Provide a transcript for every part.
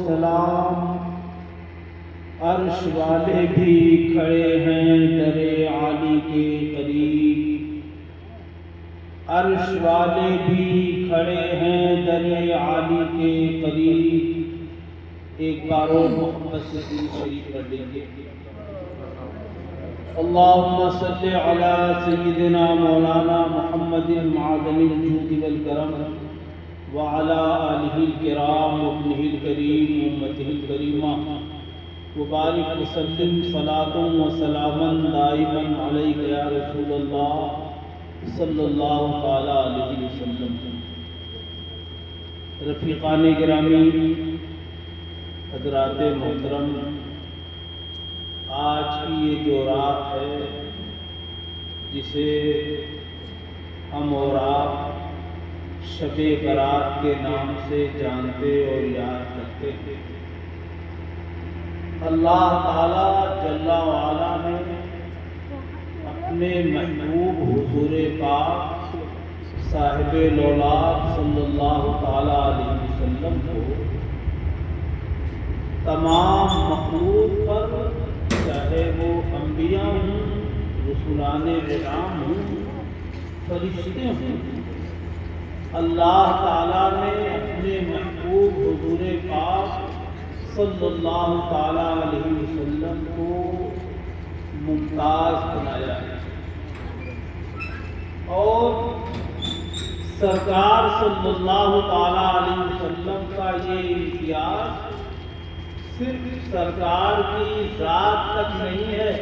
سلام عرش والے بھی کھڑے ہیں در عالی کے قریب، عرش والے بھی کھڑے ہیں در عالی کے قریب۔ ایک بار اور محمد سے درود شریف پڑھ لیں گے۔ اللہم صلی علی سیدنا مولانا محمد معدن الجود والکرم وعلی آلہ الکرام وابنہ الکریم وامتہ الکریمہ وبارک وسلم صلاۃ و سلاما دائما علیک یا رسول اللہ صلی اللہ تعالی علیہ وسلم۔ رفیقان گرامی، حضرات محترم، آج کی یہ جو رات ہے جسے ہم اور آپ شب برات کے نام سے جانتے اور یاد کرتے ہیں، اللہ تعالی جل وعلا نے اپنے محبوب حضور پاک صاحب لولاق صلی اللہ تعالی علیہ وسلم کو تمام مخلوق پر، چاہے وہ انبیاء ہوں، رسولان کرام ہوں، فرشتے ہوں، اللہ تعالیٰ نے اپنے محبوب حضور پاک صلی اللہ تعالیٰ علیہ وسلم کو ممتاز بنایا ہے، اور سرکار صلی اللہ تعالیٰ علیہ وسلم کا یہ امتیاز صرف سرکار کی ذات تک نہیں ہے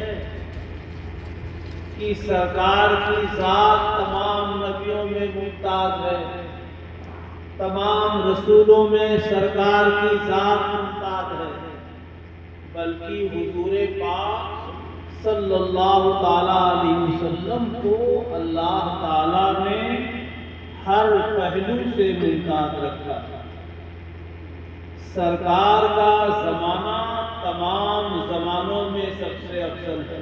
کہ سرکار کی ذات تمام نبیوں میں ممتاز ہے، تمام رسولوں میں سرکار کی ذات ممتاز ہے، بلکہ حضور پاک صلی اللہ تعالیٰ علیہ وسلم کو اللہ تعالیٰ نے ہر پہلو سے ممتاز رکھا۔ سرکار کا زمانہ تمام زمانوں میں سب سے افضل ہے۔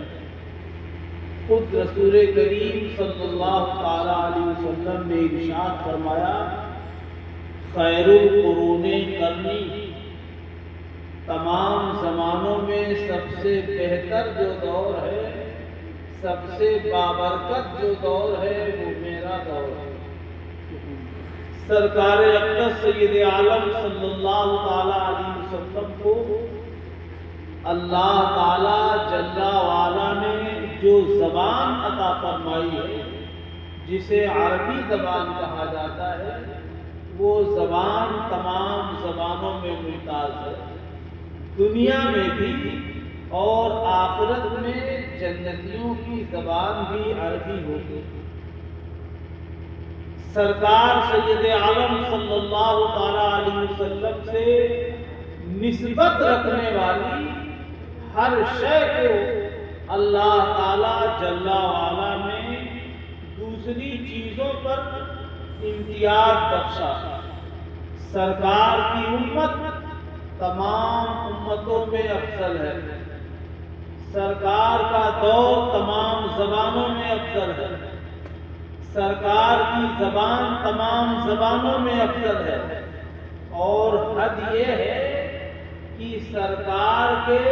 خود رسول کریم صلی اللہ تعالیٰ علیہ وسلم نے ارشاد فرمایا، خیر القرون قرنی، تمام زمانوں میں سب سے بہتر جو دور ہے، سب سے بابرکت جو دور ہے، وہ میرا دور ہے۔ سرکار اقدس سید عالم صلی اللہ تعالیٰ علیہ وسلم کو اللہ تعالیٰ جل وعلا نے جو زبان عطا فرمائی ہے، جسے عربی زبان کہا جاتا ہے، وہ زبان تمام زبانوں میں ممتاز ہے، دنیا میں بھی اور آخرت میں جنتیوں کی زبان بھی عربی ہوگی۔ سرکار سید عالم صلی اللہ تعالیٰ علیہ وسلم سے نسبت رکھنے والی ہر شے کو اللہ تعالیٰ جل وعلا نے دوسری چیزوں پر امتیاز بخشا۔ سرکار کی امت تمام امتوں میں افضل ہے، سرکار کا دور تمام زبانوں میں افضل ہے، سرکار کی زبان تمام زبانوں میں افضل ہے، اور حد یہ ہے کہ سرکار کے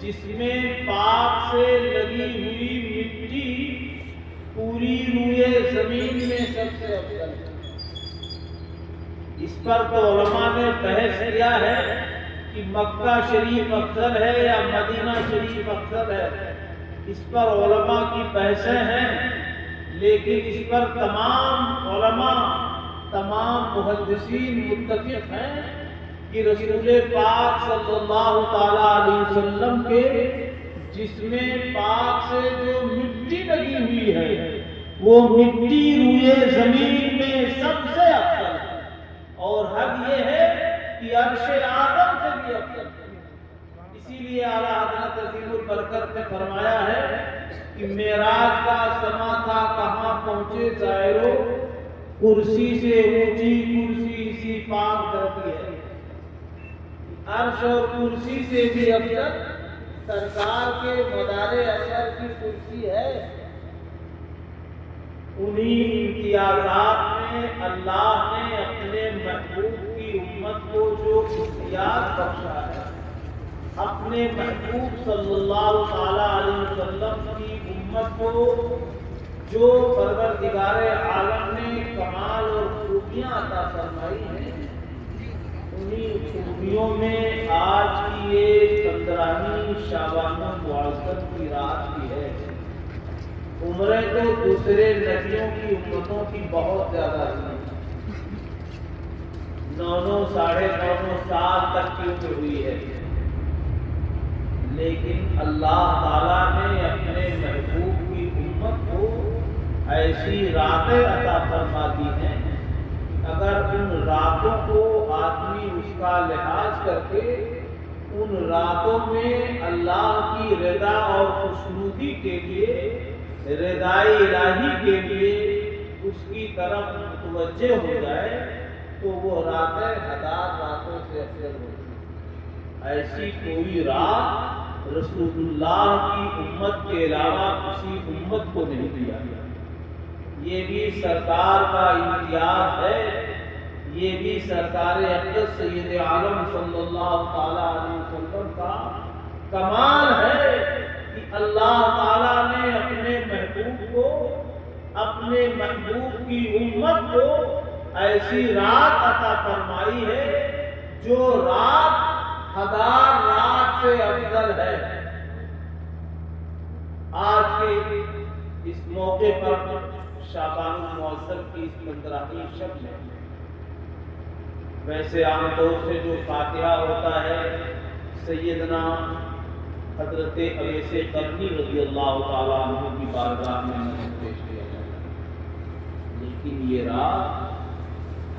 جسم پاک سے لگی ہوئی مٹی پوری روئے زمین میں سب سے افضل ہے۔ اس پر تو علماء نے بحث کیا ہے کہ مکہ شریف افضل ہے یا مدینہ شریف افضل ہے، اس پر علماء کی بحثیں ہیں، لیکن اس پر تمام علماء، تمام محدثین متفق ہیں کہ رسول پاک صلی اللہ تعالیٰ علیہ وسلم کے جسم پاک سے جو مٹی لگی ہوئی ہے، وہ مٹی روئے زمین میں سب سے افضل ہے، اور حد یہ ہے کہ عرش آدم سے بھی افضل ہے۔ اسی لیے اعلیٰ حضرت عظیم البرکت نے فرمایا ہے کہ معراج کا سما تھا، کہاں پہنچے زائرو، کرسی سے اونچی کرسی اسی پاک درتی ہے۔ عرش اور کرسی سے بھی افضل سرکار کے مدار اثر کی کرسی ہے۔ انہی امتیازات میں اللہ نے اپنے محبوب کی امت امت کو جو اختیار بخشا ہے، اپنے محبوب صلی اللہ تعالی علیہ وسلم کی امت کو جو پروردگار عالم نے کمال اور خوبیاں عطا فرمائی ہیں، انہی خوبیوں میں آج کی یہ 15ویں شعبان المعظم کی رات کی ہے۔ عمریں تو دوسرے نبیوں کی امتوں کی بہت زیادہ ہیں، 9 ساڑھے 9 سال تک کی عمر ہوئی ہے، لیکن اللہ تعالیٰ نے اپنے محبوب کی امت کو ایسی راتیں عطا فرما دی ہیں، اگر ان راتوں کو آدمی اس کا لحاظ کر کے ان راتوں میں اللہ کی رضا اور خوشنودی کے لیے، رضائے الہی کے لیے اس کی طرف متوجہ ہو جائے تو وہ راتیں 1000 راتوں سے افضل ہوتی ہیں۔ ایسی کوئی رات رسول اللہ کی امت کے علاوہ کسی امت کو نہیں دیا گیا۔ یہ بھی سرکار کا امتیاز ہے، یہ بھی سرکار اقدس سید عالم صلی اللہ تعالی علیہ وسلم کا کمال ہے کہ اللہ تعالیٰ نے اپنے محبوب کو، اپنے محبوب کی امت کو ایسی رات عطا فرمائی ہے جو رات 1000 رات سے افضل ہے۔ آج کے اس موقع پر شعبان المعظم کی اس 15ویں شب میں ویسے عام طور سے جو فاتحہ ہوتا ہے سیدنا حضرت اویس قرنی رضی اللہ تعالیٰ عنہ کی بارگاہ میں پیش کیا جاتا ہے، لیکن یہ رات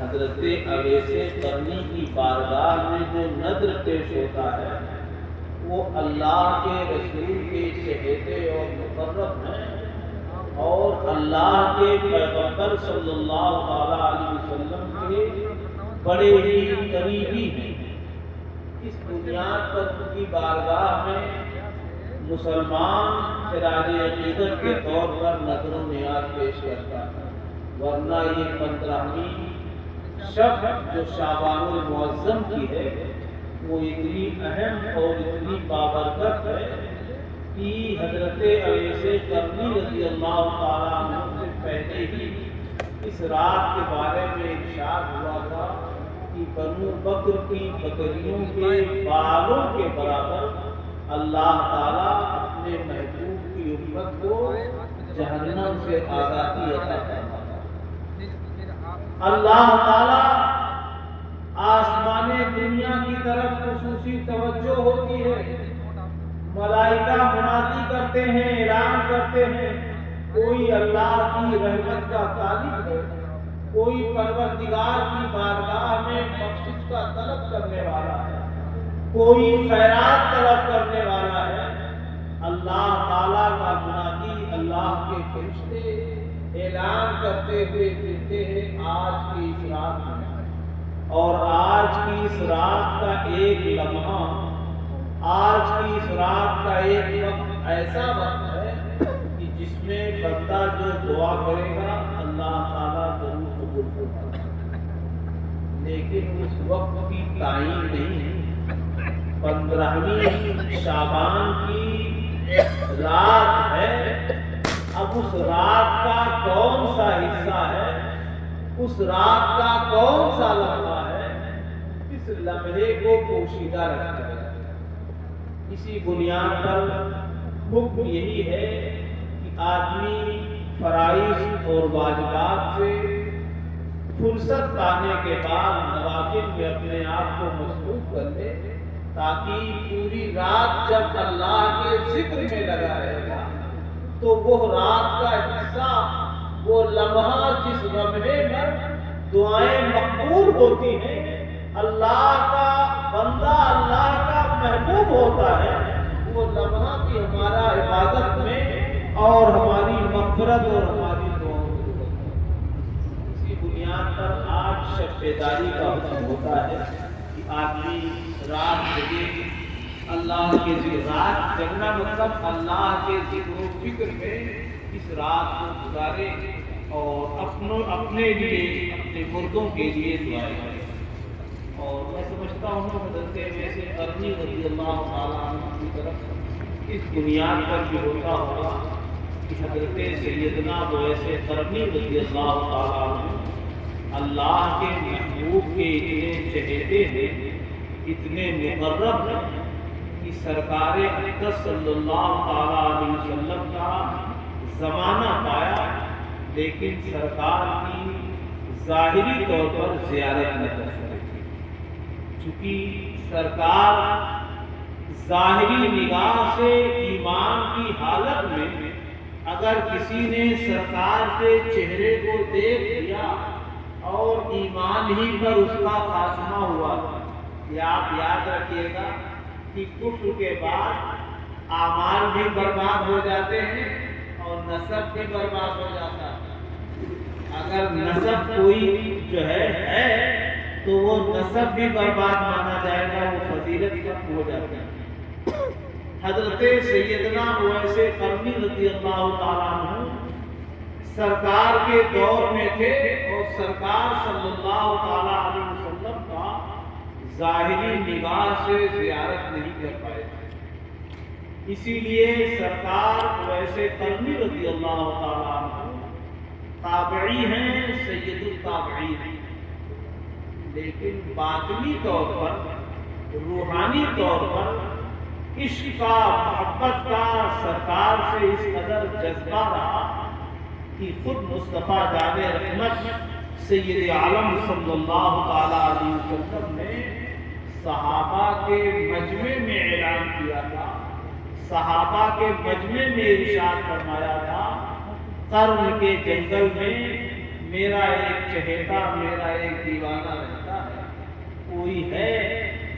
حضرت اویس قرنی کی بارگاہ میں جو نذر پیش ہوتا ہے وہ اللہ کے رسول کے چہیتے اور مقرب ہیں، اور اللہ کے پیغمبر صلی اللہ تعالی علیہ وسلم کے بڑے ہی قریبی ہیں۔ اس بنیاد پر ان کی بارگاہ میں مسلمان خراج عقیدت کے طور پر نذر و نیاز پیش کرتا ہے، ورنہ یہ 15ویں شب جو شعبان المعظم کی ہے وہ اتنی اہم اور اتنی بابرکت ہے کہ حضرت اویس قرنی رضی اللہ تعالیٰ عنہ سے پہلے ہی اس رات کے بارے میں ارشاد ہوا تھا کہ بنو بکر کی بکریوں کے بالوں کے برابر اللہ تعالیٰ اپنے محبوب کی امت کو جہنم سے آزادی عطا فرماتا ہے۔ اللہ تعالیٰ آسمان دنیا کی طرف خصوصی توجہ ہوتی ہے، ملائکہ منادی کرتے ہیں، اعلان کرتے ہیں، کوئی اللہ کی رحمت کا طالب ہے، کوئی پروردگار کی بارگاہ میں بخشش کا طلب کرنے والا ہے، کوئی خیرات طلب کرنے والا ہے۔ اللہ تعالیٰ کا منادی، اللہ کے فرشتے اعلان کرتے ہوئے پھرتے ہیں آج کی اس رات میں، اور آج کی اس رات کا ایک لمحہ، آج کی اس رات کا ایک وقت ایسا وقت ہے کہ جس میں بندہ جو دعا کرے گا اللہ تعالیٰ ضرور قبول فرمائے گا، لیکن اس وقت کی تعین نہیں ہے۔ 15ویں شعبان کی رات ہے، اب اس رات کا کون سا حصہ ہے، اس رات کا کون سا لمحہ ہے، اس لمحے کو پوشیدہ رکھا ہے۔ اسی بنیاد پر حکم یہی ہے کہ آدمی فرائض اور واجبات سے فرصت پانے کے بعد نوافل میں اپنے آپ کو مصروف کر لے، تاکہ پوری رات جب اللہ کے ذکر میں لگا رہے گا تو وہ رات کا حصہ، وہ لمحہ جس لمحے میں دعائیں مقبول ہوتی ہیں، اللہ کا بندہ اللہ کا محبوب ہوتا ہے، وہ لمحہ بھی ہمارا عبادت میں اور ہماری مغفرت اور ہماری دعاؤں میں ہوتا ہے۔ اسی بنیاد پر آج شب بیداری کا حکم ہوتا ہے کہ آدمی رات جگے، اللہ کے ذکر، رات جگنا مطلب اللہ کے ذکر و فکر میں اس رات کو گزارے اور اپنے لیے، اپنے مردوں کے لیے دعائیں کریں۔ اور میں سمجھتا ہوں حضرت ویسے قرنی رضی اللہ تعالیٰ عنہ کی طرف اس بنیاد پر بھی ہوتا ہوگا کہ حضرت سیدنا ویسے قرنی رضی اللہ تعالیٰ عنہ اللہ کے محبوب کے اتنے چہیتے ہیں، اتنے مقرب ہیں کہ سرکار اقدس صلی اللہ تعالیٰ علیہ وسلم کا زمانہ پایا، لیکن سرکار کی ظاہری طور پر زیارت نہ کر سکے، چونکہ سرکار ظاہری نگاہ سے ایمان کی حالت میں اگر کسی نے سرکار کے چہرے کو دیکھ لیا اور ایمان ہی پر اس کا خاتمہ ہوا، یہ آپ یاد رکھیے گا کہ کفر کے بعد اعمال بھی برباد ہو جاتے ہیں اور نسب بھی برباد ہو جاتا ہے۔ اگر نسب کوئی جو ہے تو وہ نسب بھی برباد مانا جائے گا، وہ فضیلت ختم ہو جاتی ہے۔ حضرت سیدنا ویسے قرنی رضی اللہ تعالیٰ عنہ سرکار کے دور میں تھے اور سرکار صلی اللہ تعالیٰ علیہ وسلم کا ظاہری نگاہ سے زیارت نہیں کر پائے تھے، اسی لیے سرکار ویسے قرنی رضی اللہ تعالیٰ عنہ تابعی ہیں، سید التابعین ہیں، لیکن باطنی طور پر، روحانی طور پر عشق کا، محبت کا سرکار سے اس قدر جذبہ رہا کہ خود مصطفیٰ جان رحمت سید عالم صلی اللہ تعالیٰ علیہ وسلم نے صحابہ کے مجمع میں اعلان کیا تھا، صحابہ کے مجمع میں ارشاد فرمایا تھا، قرن کے جنگل میں میرا ایک چہیتا، میرا ایک دیوانہ رہتا ہے، کوئی ہے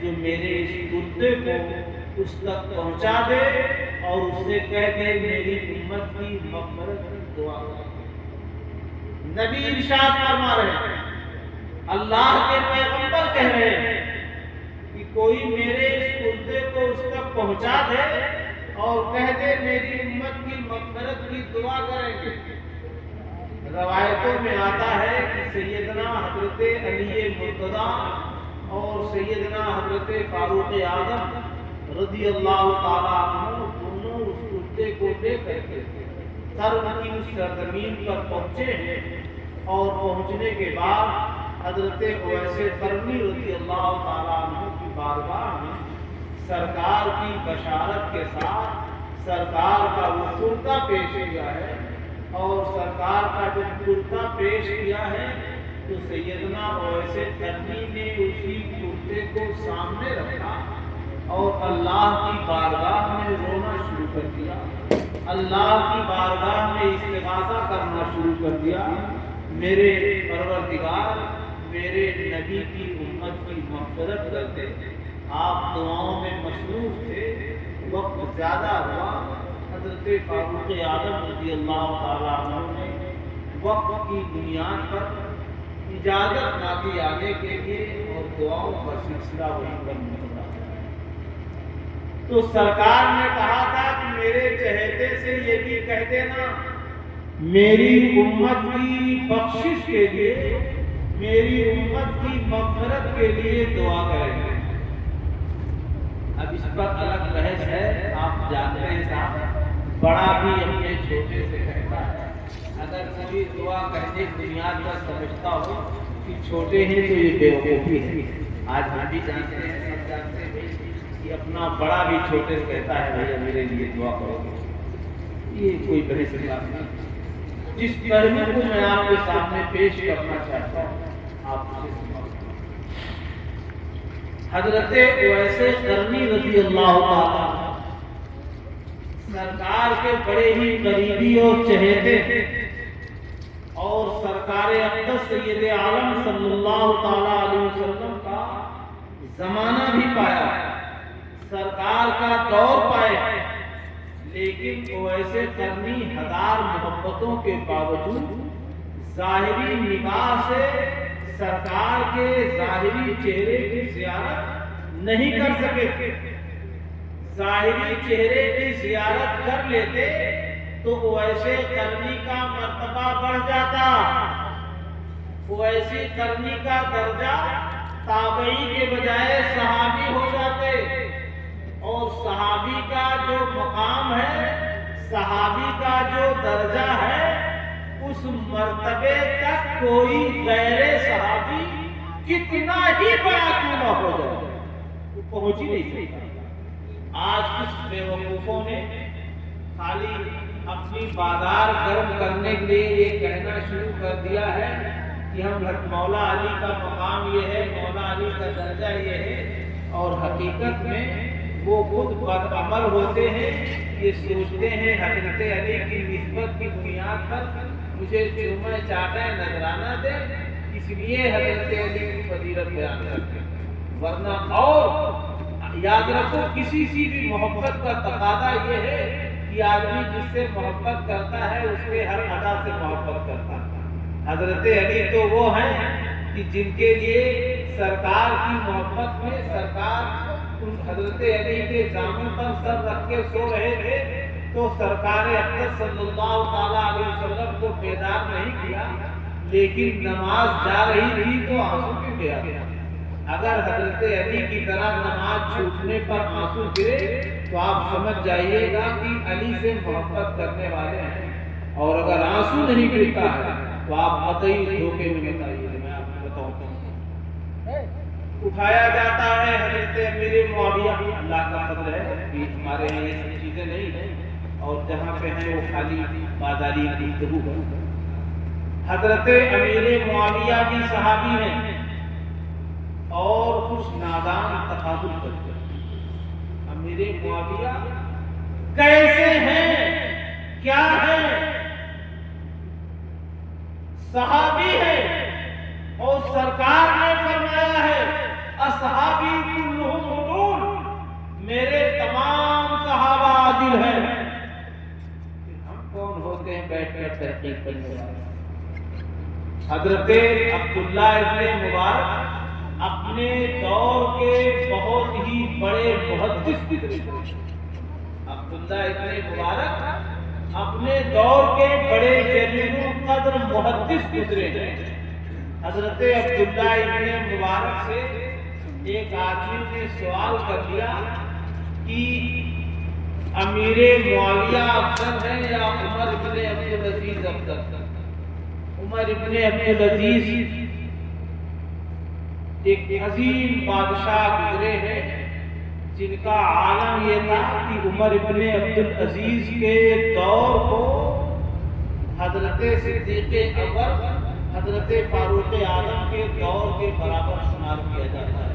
جو میرے اس کرتے کو اس تک پہنچا دے اور اس سے کہہ دے میری امت کی مغفرت کی دعا کرے۔ نبی ارشاد فرما رہے ہیں، اللہ کے پیغمبر کہہ رہے ہیں کہ کوئی میرے اس کرتے کو اس تک پہنچا دے اور کہہ دے میری امت کی مغفرت کی دعا کریں گے۔ روایتوں میں آتا ہے کہ سیدنا حضرت علی مرتضیٰ اور سیدنا حضرت فاروق اعظم رضی اللہ تعالیٰ عنہ دونوں اس کرتے کو لے کر کے قرن کی اس سرزمین پر پہنچے ہیں، اور پہنچنے کے بعد حضرت ویسے قرنی رضی اللہ تعالیٰ عنہ کی بارگاہ میں سرکار کی بشارت کے ساتھ سرکار کا وہ کرتا پیش کیا ہے، اور سرکار کا جب کرتا پیش کیا ہے تو سیدنا ویسے قرنی نے اسی کرتے کو سامنے رکھا اور اللہ کی بارگاہ میں رونا شروع کر دیا، اللہ کی بارگاہ میں استغاثہ کرنا شروع کر دیا، میرے پروردگار میرے نبی کی امت کی مغفرت کر دے۔ آپ دعاؤں میں مصروف تھے، وقت زیادہ ہوا، حضرت فاروق اعظم رضی اللہ تعالیٰ عنہ نے وقت کی بنیاد پر اجازت نہ دی آنے کے لیے، اور دعاؤں کا سلسلہ وہیں پر مکمل ہے۔ تو سرکار نے کہا تھا کہ میرے چہیتے سے یہ بھی کہہ دینا میری امت کی بخشش کے لیے، میری امت کی مغفرت کے لیے دعا کریں گے۔ اب اس پر الگ بحث ہے، آپ جانتے ہیں صاحب، بڑا بھی اپنے چھوٹے سے کہتا ہے، اگر کوئی دعا کہنے کی بنیاد پر سمجھتا ہو کہ چھوٹے ہیں تو یہ بیوقوفی ہے۔ آج ہم بھی جانتے ہیں، سب جانتے ہیں کہ اپنا بڑا بھی چھوٹے سے کہتا ہے بھیا میرے لیے دعا کرو گے، یہ کوئی بحث کی بات نہیں۔ جس پہلو کو میں آپ کے سامنے پیش کرنا چاہتا ہوں آپ اسے سنیں۔ حضرت ویسے قرنی رضی اللہ تعالیٰ سرکار کے بڑے ہی قریبی اور چہیتے تھے، اور سرکار اقدس سید عالم صلی اللہ تعالیٰ علیہ وسلم کا زمانہ بھی پایا، سرکار کا دور پائے، لیکن ویسے قرنی ہزار محبتوں کے باوجود ظاہری نگاہ سے سرکار کے ظاہری چہرے کی زیارت نہیں کر سکے تھے۔ ظاہری چہرے کی زیارت کر لیتے تو ویسے قرنی کا مرتبہ بڑھ جاتا، ویسی قرنی کا درجہ تابعی کے بجائے صحابی ہو جاتے، اور صحابی کا جو مقام ہے، صحابی کا جو درجہ ہے، اس مرتبے تک کوئی غیر صحابی کتنا ہی بڑا کیوں نہ ہو جائے وہ پہنچ ہی نہیں سکتا۔ آج کچھ بیوقوفوں نے خالی اپنی بازار گرم کرنے کے لیے یہ کہنا شروع کر دیا ہے کہ ہم مولا علی کا مقام یہ ہے، مولا علی کا درجہ یہ ہے، اور حقیقت میں وہ خود بد عمل ہوتے ہیں۔ یہ سوچتے ہیں حضرت علی کی نسبت کی بنیاد پر مجھے چومے چاٹے نذرانہ دے، اس لیے حضرت علی کی فضیلت بیان کرتے ہیں۔ ورنہ اور یاد رکھو، کسی سے بھی محبت کا تقاضا یہ ہے کہ آدمی جس سے محبت کرتا ہے اس کے ہر ادا سے محبت کرتا ہے۔ حضرت علی تو وہ ہیں کہ جن کے لیے سرکار کی محبت میں سرکار حضرت علی کے جاموں پر سر رکھ کے سو رہے تھے تو سرکار اقدس صلی اللہ تعالیٰ علیہ وسلم کو بیدار نہیں کیا، لیکن نماز جا رہی تھی تو آنسو کیوں گیا؟ اگر حضرت علی کی طرح نماز چھوٹنے پر آنسو گرے تو آپ سمجھ جائیے گا کہ علی سے محبت کرنے والے ہیں، اور اگر آنسو نہیں گرتا ہے تو آپ قطعی دھوکے میں بتائیے۔ میں آپ کو بتاؤں اٹھایا جاتا ہے حضرت امیر معاویہ، اللہ کا فضل ہے کہ ہمارے یہاں یہ سب چیزیں نہیں ہیں، اور جہاں پہ ہیں وہ خالی بازاری گفتگو ہے۔ حضرت امیر معاویہ بھی صحابی ہیں اور کچھ نادان تقابل کرتے ہیں۔ امیر معاویہ کیسے ہیں، کیا ہیں؟ صحابی ہے، اور سرکار نے فرمایا ہے اصحابی کلہم عدول، میرے تمام صحابہ عادل ہیں۔ ہم کون ہوتے ہیں بیٹھ کر تحقیق کرنے والے؟ حضرت عبداللہ ابن مبارک اپنے دور کے بہت ہی بڑے محدث گزرے۔ عبداللہ ابن مبارک اپنے دور کے بڑے جلیل القدر محدث گزرے ہیں۔ حضرت عبداللہ ابن مبارک سے ایک آدمی نے سوال کر دیا کہ امیر معاویہ افضل ہے یا عمر ابن عبدالعزیز افضل؟ عمر ابن عبدالعزیز ایک عظیم بادشاہ گزرے ہیں جن کا عالم یہ تھا کہ عمر ابن عبدالعزیز کے دور کو حضرت صدیق اکبر، حضرت فاروق اعظم کے دور کے برابر شمار کیا جاتا ہے،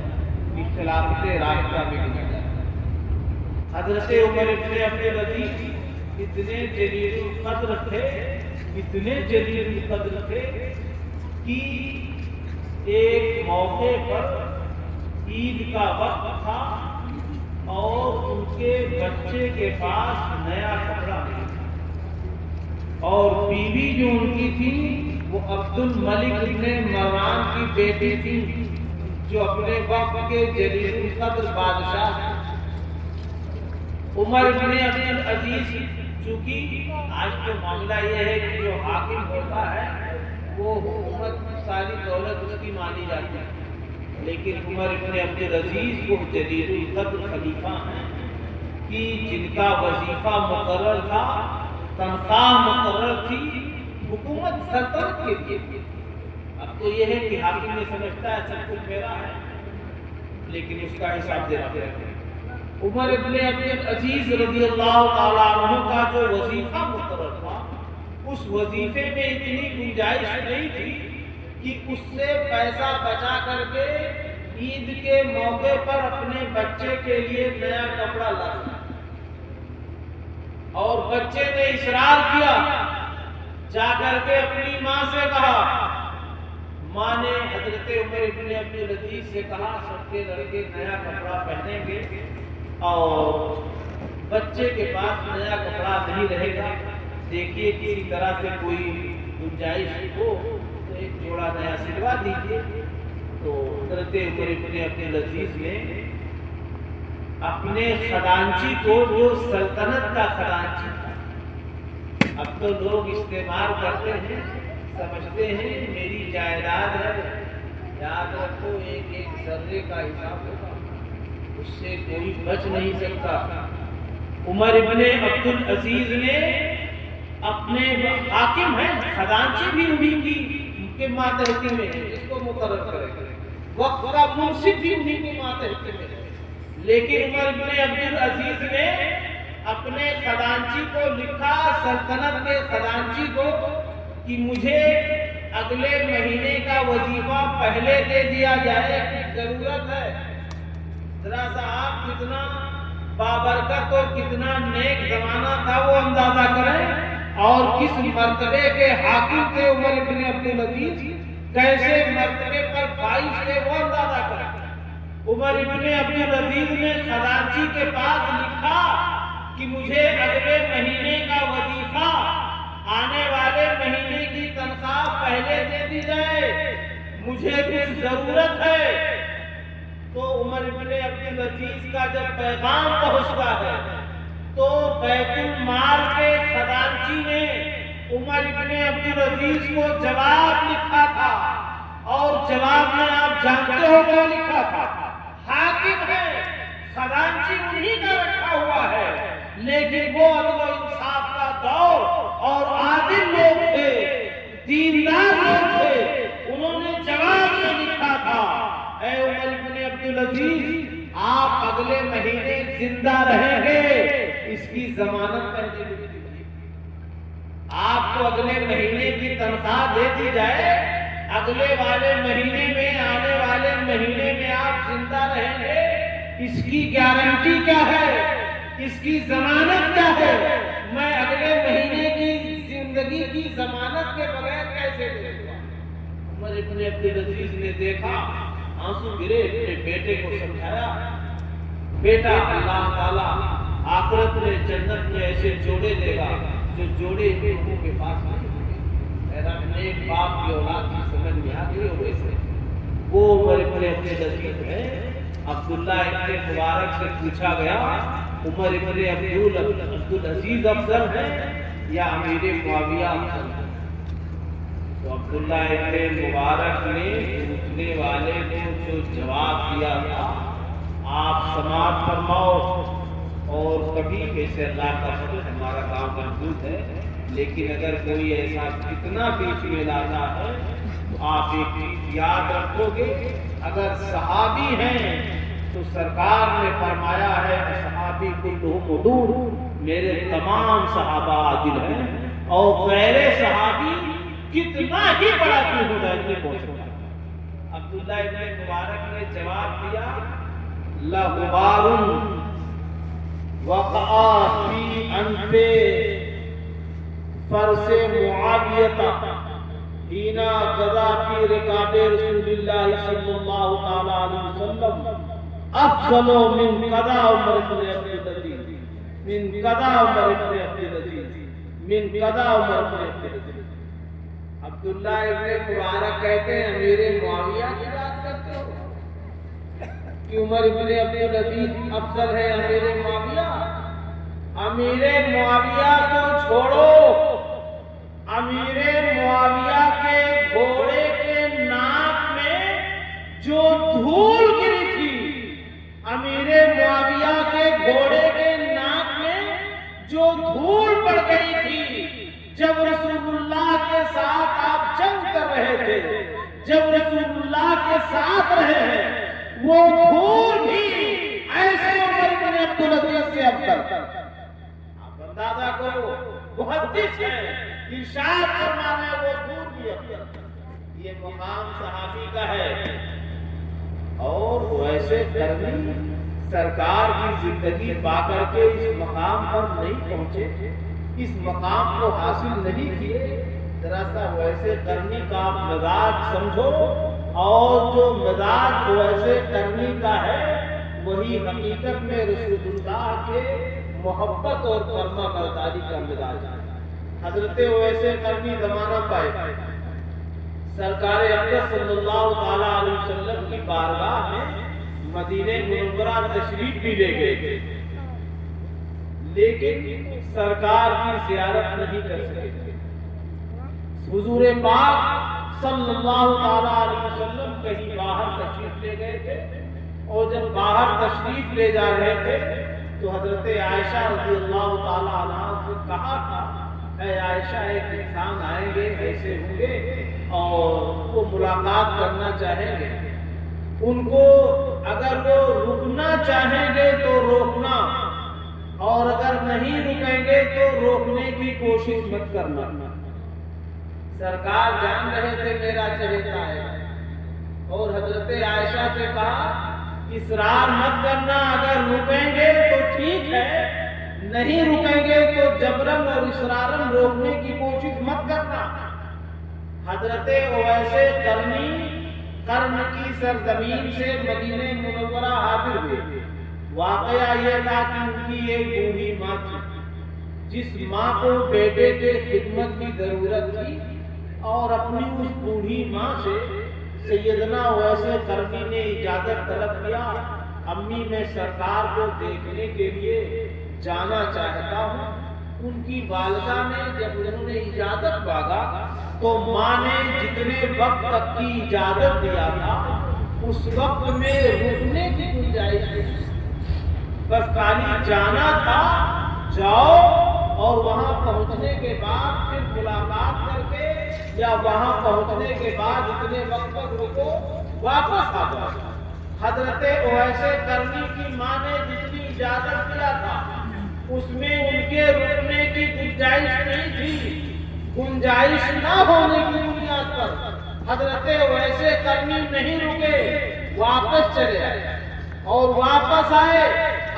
خلافت راشدہ میں گنا جاتا ہے۔ حضرت عمر ابن عبدالعزیز اتنے جلیل القدر تھے، اتنے جلیل القدر تھے کہ ایک موقع پر عید کا وقت تھا اور ان کے بچے کے پاس نیا کپڑا نہیں تھا، اور بیوی جو ان کی تھی وہ عبد الملک ابن مروان کی بیٹی تھی جو اپنے وقت کے جلیل القدر بادشاہ ہیں۔ عمر ابن عبدالعزیز، چونکہ آج تو معاملہ یہ ہے کہ جو حاکم ہوتا ہے وہ حکومت ساری دولت اس کی مانی جاتی ہے، لیکن عمر ابن عبدالعزیز وہ جلیل القدر خلیفہ ہیں کہ جن کا وظیفہ مقرر تھا، تنخواہ مقرر تھی، حکومت سلطنت کے لیے۔ اب تو یہ ہے کہ حاکم نے سمجھتا ہے سب کچھ میرا ہے، لیکن اس کا حساب دینا پڑے گا۔ عمر ابن عبدالعزیز رضی اللہ تعالیٰ عنہ کا جو وظیفہ مقرر تھا، اس وظیفے میں اتنی گنجائش نہیں تھی کہ اس سے پیسہ بچا کر کے عید کے موقع پر اپنے بچے کے لیے نیا کپڑا لا سکے، اور بچے نے اصرار کیا، جا کر کے اپنی ماں سے کہا، ماں نے حضرت عمر ابن عبدالعزیز سے کہا سب کے لڑکے نیا کپڑا پہنیں گے اور بچے کے پاس نیا کپڑا نہیں رہے گا، دیکھیے کسی طرح سے کوئی گنجائش ہو تو ایک جوڑا نیا سلوا دیجیے۔ تو حضرت عمر ابن عبدالعزیز نے اپنے خزانچی کو، جو سلطنت کا خزانچی تھا، اب تو لوگ استعمال کرتے ہیں، سمجھتے ہیں میری جائیداد ہے، یاد رکھو ایک ایک ذرے کا حساب ہوگا، اس سے کوئی بچ نہیں سکتا۔ عمر ابن عبد العزیز نے اپنے حاکم ہیں، خزانچی بھی انہیں کی کے ماتحتی میں اس کو مقرر کرے، وقت کا منصف بھی انہیں کے ماتحتی میں، لیکن عمر ابن عبد العزیز نے اپنے خزانچی کو لکھا، سلطنت کے خزانچی کو، کہ مجھے اگلے مہینے کا وظیفہ پہلے دے دیا جائے، ضرورت ہے۔ ذرا سا آپ کتنا بابرکت اور کتنا نیک زمانہ تھا وہ اندازہ کریں، اور کس مرتبے کے حاکم تھے عمر ابن عبد العزیز، کیسے مرتبے پر فائز تھے وہ اندازہ کریں۔ عمر ابن عبد العزیز نے خزانچی کے پاس لکھا کہ مجھے اگلے مہینے کا وظیفہ، آنے والے مہینے کی تنخواہ پہلے دے دی جائے، مجھے کچھ ضرورت ہے۔ تو عمر ابن عبد العزیز کا جب پیغام پہنچتا ہے تو بیت المال کے خزانچی نے عمر ابن عبد العزیز کو جواب لکھا تھا، اور جواب میں آپ جانتے ہو کیا لکھا تھا؟ حاکم ہے، خزانچی انہیں کا رکھا ہوا ہے، لیکن وہ عدل و انصاف کا دور اور عادل لوگ تھے، دیندار لوگ تھے، انہوں نے جواب میں لکھا تھا، اے عمر ابن عبد العزیز، آپ اگلے مہینے زندہ رہیں گے، اس کی ضمانت کر دیجیے۔ آپ کو اگلے مہینے کی تنخواہ دے دی جائے، اگلے والے مہینے میں، آنے والے مہینے میں آپ زندہ رہیں گے، اس کی گارنٹی کیا ہے، اس کی ضمانت کیا ہے؟ میں اگلے مہینے کی زندگی کی ضمانت کے بغیر کیسے دے دوں؟ عمر ابن عبد العزیز نے دیکھا، آنسو گرے، اپنے بیٹے کو سمجھایا، بیٹا اللہ تعالیٰ آخرت میں جنت میں ایسے جوڑے دے گا جو جوڑے لوگوں کے پاس نہیں ہوں گے۔ میرا نیک باپ کی اولاد کی سمجھ میں آ گئی ہو ویسے وہ عمر ابن عبد العزیز ہے۔ عبداللہ ابن مبارک سے پوچھا گیا، عمر ابن عبد العزیز افضل ہے یا امیر معاویہ افضل ہے؟ تو عبداللہ ابن مبارک نے پوچھنے والے کو جو جواب دیا تھا آپ سماعت فرماؤ، اور کبھی کیسے اللہ کا فضل، ہمارا کام محدود ہے، لیکن اگر کوئی ایسا کتنا بیچ میں لاتا ہے تو آپ ایک چیز یاد رکھو گے، اگر صحابی ہیں تو سرکار نے فرمایا ہے صحابی کلہم عدول، میرے تمام صحابہ عادل ہیں، اور غیر صحابی کتنا ہی بڑا کیوں ہوتا ہے اتنے پہنچ سکتا ہے۔ عبداللہ ابن مبارک نے جواب دیا، لغبار وقع فی انف فرس معاویہ حین غزا فی رکاب رسول اللہ صلی اللہ تعالی علیہ وسلم افضل من قضا عمر بن عبد العزیز، من قضا عمر بن عبد العزیز، من قضا عمر بن عبد العزیز۔ عبداللہ ابن مبارک کہتے ہیں امیر معاویہ کی بات کرتے ہو کہ عمر ابن عبد العزیز افضل ہے امیر معاویہ؟ امیر معاویہ کو چھوڑو، امیر معاویہ کے گھوڑے کے ناک میں جو دھول گری تھی، امیر معاویہ کے گھوڑے کے ناک میں جو دھول پڑ گئی تھی جب رسول اللہ کے ساتھ آپ جنگ کر رہے تھے، جب رسول اللہ کے ساتھ رہے ہیں، وہ دھول بھی ایسے عمر بن عبد العزیز سے افضل۔ آپ اندازہ کرو، محدث ہے، ارشاد فرما رہے ہیں وہ دھول بھی افضل۔ یہ مقام صحابی کا ہے، اور ویسے کرنی سرکار کی زندگی پا کر کے اس مقام پر نہیں پہنچے، اس مقام کو حاصل نہیں کیے، ذرا سا ویسے کرنی کا آپ مزاج سمجھو، اور جو مزاج ویسے کرنی کا ہے وہی حقیقت میں رسول اللہ کے محبت اور فرما برداری کا مزاج ہے۔ حضرت ویسے کرنی زمانہ پائے، سرکار اقدس صلی اللہ تعالی علیہ وسلم کی بارگاہ میں مدینہ منورہ تشریف بھی لے گئے، لیکن سرکار کی زیارت نہیں کر سکے۔ حضور پاک صلی اللہ تعالی علیہ وسلم کہیں باہر تشریف لے گئے تھے، اور جب باہر تشریف لے جا رہے تھے تو حضرت عائشہ رضی اللہ تعالی عنہا سے کہا تھا، اے عائشہ، ایک انسان آئیں گے، ایسے ہوں گے اور وہ ملاقات کرنا چاہیں گے، ان کو اگر وہ رکنا چاہیں گے تو روکنا، اور اگر نہیں رکیں گے تو روکنے کی کوشش مت کرنا۔ سرکار جان رہے تھے میرا چہیتا ہے، اور حضرت عائشہ سے کہا اصرار مت کرنا، اگر رکیں گے تو ٹھیک ہے، نہیں رکیں گے تو جبرن اور اصرارن روکنے کی کوشش مت کرنا۔ حضرت اویس قرن کی سرزمین سے مدینہ منورہ حاضر ہوئے۔ واقعہ یہ تھا کہ ان کی ایک بوڑھی ماں تھی، جس ماں کو بیٹے کے خدمت کی ضرورت تھی، اور اپنی اس بوڑھی ماں سے سیدنا اویس قرنی نے اجازت طلب کیا، امی میں سرکار کو دیکھنے کے لیے جانا چاہتا ہوں۔ ان کی والدہ نے جب انہوں نے اجازت مانگا تو ماں نے جتنے وقت تک کی اجازت دیا تھا اس وقت میں رکنے کی گنجائش نہیں، بس خالی جانا تھا، جاؤ اور وہاں پہنچنے کے بعد پھر ملاقات کر کے یا وہاں پہنچنے کے بعد اتنے وقت تک رکو، واپس آ جاؤ۔ حضرت اویس قرنی کی ماں نے جتنی اجازت دیا تھا اس میں ان کے رکنے کی گنجائش نہیں تھی۔ گنجائش نہ ہونے کی بنیاد پر حضرت اویس قرنی نہیں رکے، واپس چلے آئے، اور واپس آئے۔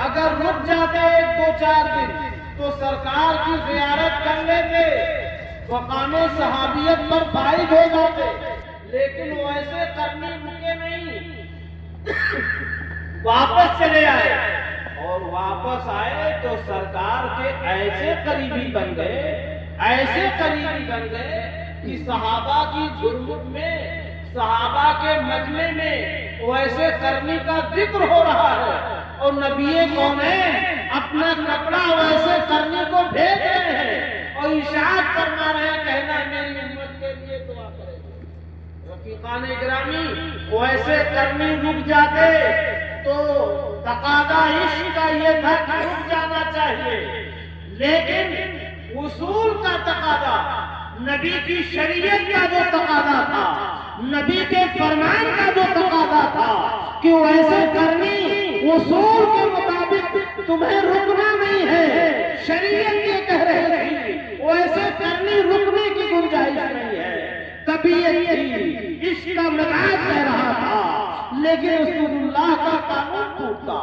اگر رک جاتے 2-4 دن تو سرکار کی زیارت کر لیتے، مقام صحابیت پر فائز ہو جاتے، لیکن اویس قرنی رکے نہیں، واپس چلے آئے، اور واپس آئے تو سرکار کے ایسے قریبی بن گئے، ایسے قریبی بن گئے کہ صحابہ کی غربت میں، صحابہ کے مجمع میں اویس قرنی کا ذکر ہو رہا ہے، اور نبی کونین اپنا کپڑا اویس قرنی کو بھیج رہے ہیں اور ارشاد فرما رہے ہیں، کہنا میری امت کے لیے دعا کرے۔ رفیقان گرامی، اویس قرنی رک جاتے تو تقاضا عشق کا یہ تھا کہ رک جانا چاہیے، لیکن اصول کا تقاضا، نبی کی شریعت کا جو تقاضا تھا، نبی کے فرمان کا جو تقاضا تھا کہ اویس قرنی اصول کے مطابق تمہیں رکنا نہیں ہے، شریعت یہ کہہ رہی تھی، اویس قرنی رکنے کی گنجائش نہیں ہے، طبیعت تھی، عشق کا مزاج کہہ رہا تھا، لیکن رسول اللہ کا قانون ٹوٹتا،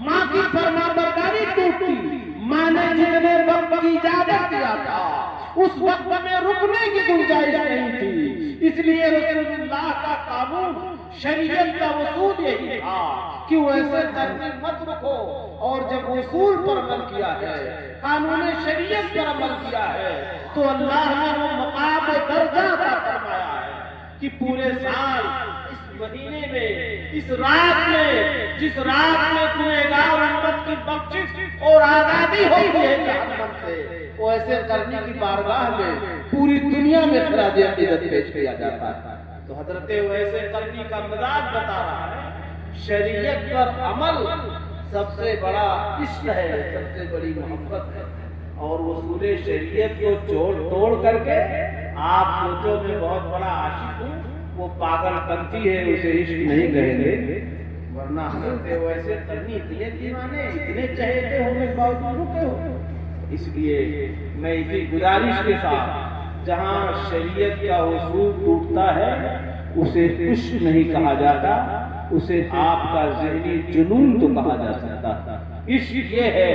ماں کی فرمانبرداری ٹوٹتی، ماں نے جتنے وقت کی اجازت دیا تھا اس وقت میں رکنے کی گنجائش نہیں تھی، اس لیے رسول اللہ کا قانون، شریعت کا اصول یہی تھا کہ اویس قرنی مت رکو، اور جب اصول پر عمل کیا ہے، قانون شریعت پر عمل کیا ہے، تو اللہ نے وہ مقام و درجہ عطا فرمایا ہے کہ پورے سال اس مہینے میں، اس رات میں، جس رات میں گنہگار امت کی بخشش اور آزادی ہوتی ہے جہنم سے، اویس قرنی کی بارگاہ میں پوری دنیا میں خراج عقیدت پیش کیا جاتا ہے۔ تو حضرت اویس قرنی کا مزاج بتا رہا ہے، شریعت پر عمل سب سے بڑا عشق ہے، سب سے بڑی محبت ہے، اور اصول شریعت کو توڑ کر کے آپ سوچو میں بہت بڑا عاشق ہوں، وہ پاگل پنتی ہے، اسے عشق نہیں کہیں گے، ورنہ حضرت اویس قرنی اتنے دیوانے، اتنے چہیتے ہونے کے باوجود رکے ہو۔ اس لیے میں اسی گزارش کے ساتھ، جہاں شریعت کا اصول ٹوٹتا ہے اسے عشق نہیں کہا جاتا، اسے آپ کا ذہنی جنون تو کہا جا سکتا۔ عشق یہ ہے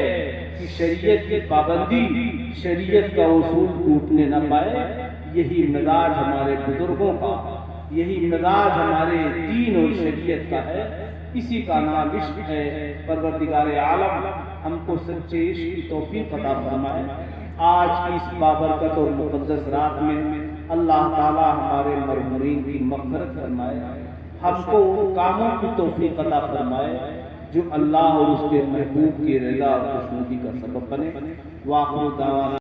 کہ شریعت کی پابندی، شریعت کا اصول ٹوٹنے نہ پائے، یہی مزاج ہمارے بزرگوں کا، یہی مزاج ہمارے دین اور شریعت کا ہے، اسی کا نام عشق ہے۔ پروردگار عالم ہم کو سچے عشق کی توفیق عطا فرمائے۔ آج کی اس بابرکت اور مقدس رات میں اللہ تعالی ہمارے مرحومین کی مغفرت فرمائے، ہم کو ان کاموں کی توفیق عطا فرمائے جو اللہ اور اس کے محبوب کی رضا اور خوشنودی کا سبب بنے۔ وآخر دعوانا